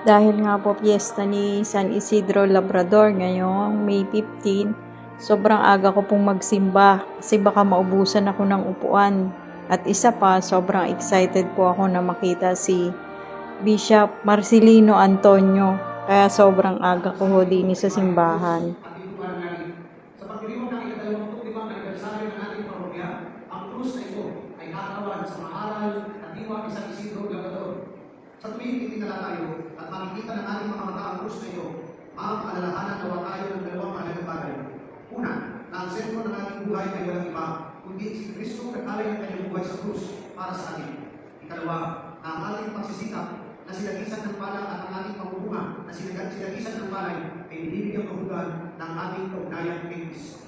Dahil nga po piyesta ni San Isidro Labrador ngayong May 15, sobrang aga ko pong magsimba kasi baka maubusan ako ng upuan. At isa pa, sobrang excited po ako na makita si Bishop Marcelino Antonio. Kaya sobrang aga ko ho din sa simbahan. Sa pagdiriwang ng ika-25 anibersaryo ng ating parokya, ang krus na ito ay katawan sa maharal at diwa ni San Isidro Labrador. Sa tuwing itinala tayo at makikita ng ating mga mata ang krus na ito, mapaalalahanan nawa tayo ng dalawang mahalagang bagay. Una, na ang sentro ng ating buhay ay walang iba, kundi si Kristo nagkalay ang kanyang buhay sa krus para sa atin. Ikalawa, na ang ating pagsisikap na sinagisan ng pala at ang ating pamumuha na sinagisan ng palay ay binibigyan kahulugan ng ating kaugnayan kay Kristo.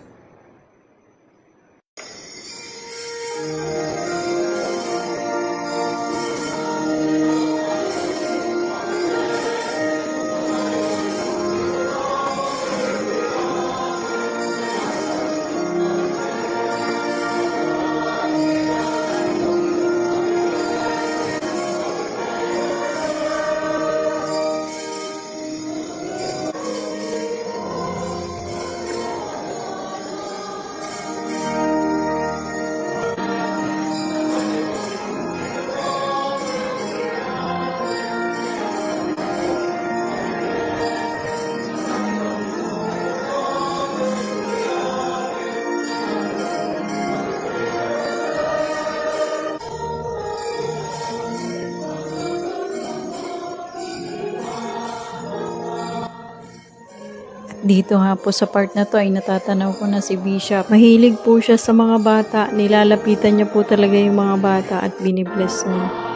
Dito nga po sa part na to ay natatanaw ko na si Bishop. Mahilig po siya sa mga bata. Nilalapitan niya po talaga yung mga bata at binibless niya.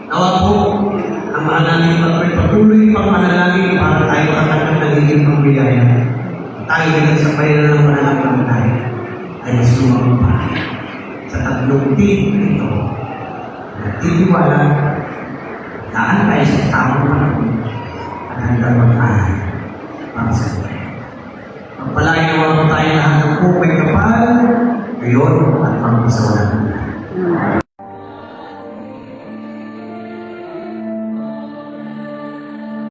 Nawa po ang mga namin patuloy pang manalangin para tayo sa kanyang nagiging pambiyaya. Tayo na nagsabay na ng manalangin tayo ay sumampa sa tatlong team ito. Nagtitiwala, daan tayo sa tamang panahon at hanggang mag-ahay para sa ito. Magpalain naman po tayo lahat ng buhay kapal, ngayon at pang-isawalan.